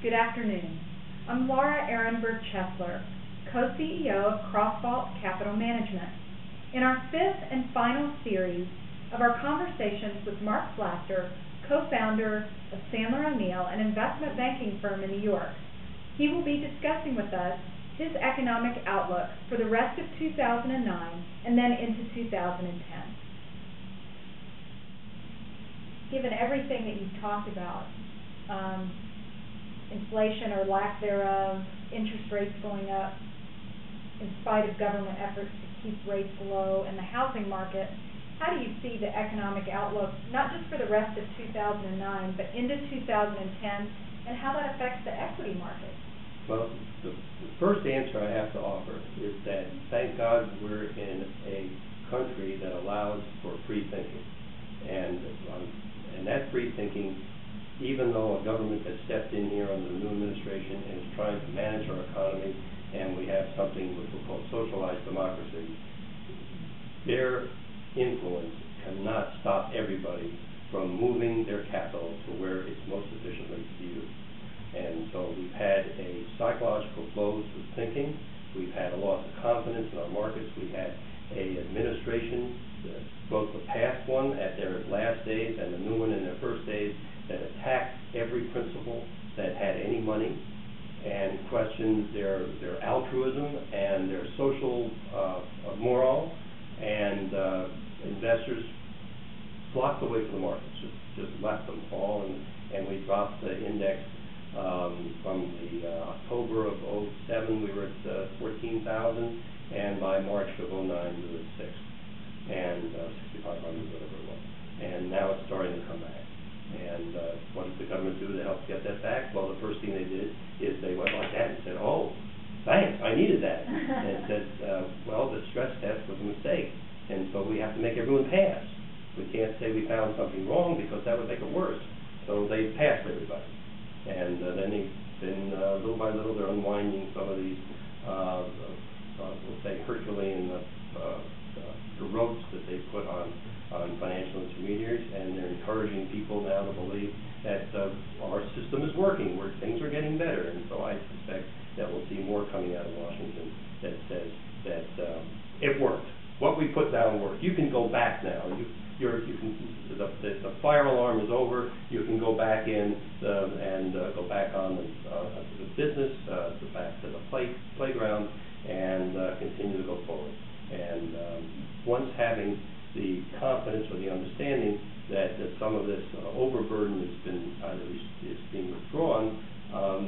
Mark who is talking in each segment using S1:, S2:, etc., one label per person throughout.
S1: Good afternoon. I'm Laura Ehrenberg-Chesler, co-CEO of Crossvault Capital Management. In our fifth and final series of our conversations with Mark Flaster, co-founder of Sandler O'Neill, an investment banking firm in New York, he will be discussing with us his economic outlook for the rest of 2009 and then into 2010. Given everything that you've talked about, inflation or lack thereof, interest rates going up in spite of government efforts to keep rates low, and the housing market, how do you see the economic outlook, not just for the rest of 2009, but into 2010, and how that affects the equity market?
S2: Well, the first answer I have to offer is that, thank God, we're in a country that allows for free thinking. And that free thinking, even though a government has stepped in here under the new administration and is trying to manage our economy, and we have something which we'll call socialized democracy, their influence cannot stop everybody from moving their capital to where it's most efficiently used. And so we've had a psychological close to thinking. We've had a loss of confidence in our markets. We had an administration, both the past one at their last days and the new one in their first days, that attacked every principle that had any money and questioned their altruism and their social moral, and investors flocked away from the markets, just left them all, and we dropped the index from the October of 07, we were at 14,000, and by March of 09 we were at 6, and 6,500, whatever it was, and now it's starting to come back. And what did the government do to help get that back? Well, the first thing they did is they went like that and said, "Oh, thanks, I needed that." And said, well, the stress test was a mistake, and so we have to make everyone pass. We can't say we found something wrong, because that would make it worse. So they passed everybody. And then little by little, they're unwinding some of these, we'll say, Herculean the ropes that they put on financial intermediaries, and they're encouraging people now to believe that our system is working, where things are getting better. And so I suspect that we'll see more coming out of Washington that says that it worked. What we put down worked. You can go back now. The fire alarm is over. You can go back in and go back on the business, back to the playground, and continue to go forward. And once having the confidence or the understanding that some of this overburden is being withdrawn,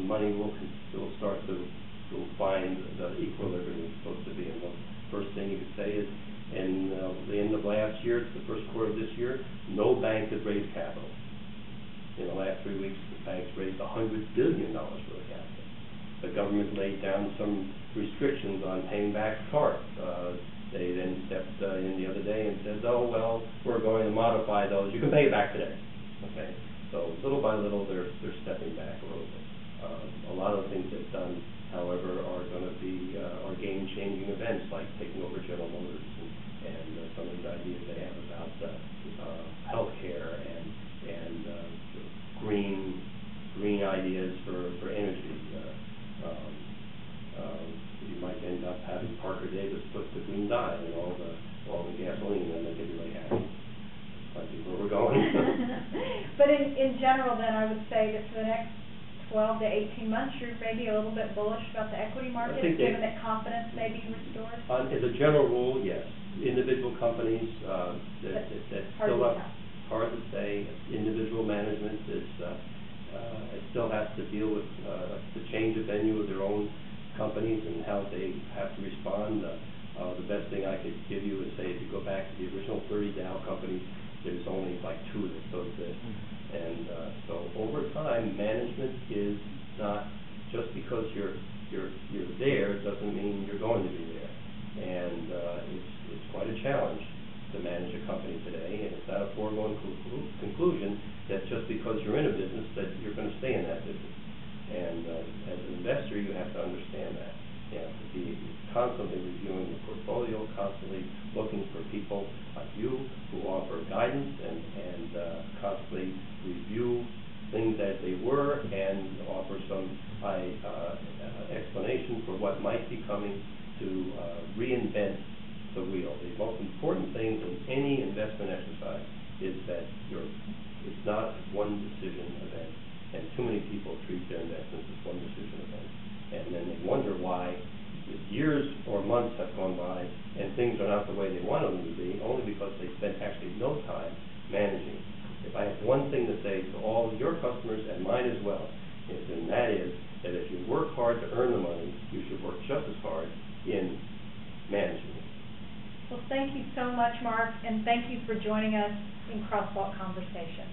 S2: money will start to find the equilibrium it's supposed to be. And the first thing you could say is, in the end of last year, the first quarter of this year, no bank had raised capital. In the last 3 weeks, the banks raised $100 billion worth of capital. The government laid down some restrictions on paying back cards. They then stepped in the other day and said, "Oh, well, we're going to modify those. You can pay it back today." Okay. So little by little, they're stepping back a little bit. A lot of the things they've done, however, are going to be are game-changing events, like taking over General Motors and some of these ideas they have about healthcare and green ideas for energy. You might end up having Parker Davis put the green dye in all the gasoline, and make everybody happy. I think where we're going.
S1: But in general, then, I would say that for the next 12 to 18 months, you're maybe a little bit bullish about the equity market, given that confidence may be restored?
S2: As a general rule, yes. Individual companies, that still have, hard to say. Individual management it still has to deal with the change of venue of their own companies and how they have to respond. The best thing I could give you is, say, if you go back to the original 30 Dow companies, there's only like 2 that still exist. And so over time, management is not, just because you're there doesn't mean you're going to be there. And it's quite a challenge to manage a company today, and it's not a foregone conclusion that just because you're in a business that you're going to stay in that business. And as an investor, you have to understand that. You have to be constantly reviewing the portfolio, constantly looking for people like you who offer guidance and constantly review things as they were and offer some explanation for what might be coming to reinvent the wheel. The most important thing in any investment exercise is that it's not one decision event, and too many people treat their investments as one decision event, and then they wonder why years or months have gone by and things are not the way they wanted them to be, only because they spent actually no time managing. If I have one thing to say to all of your customers and mine as well, and that is that if you work hard to earn the money, you should work just as hard in managing it.
S1: Well, thank you so much, Mark, and thank you for joining us in Crossvault Conversation.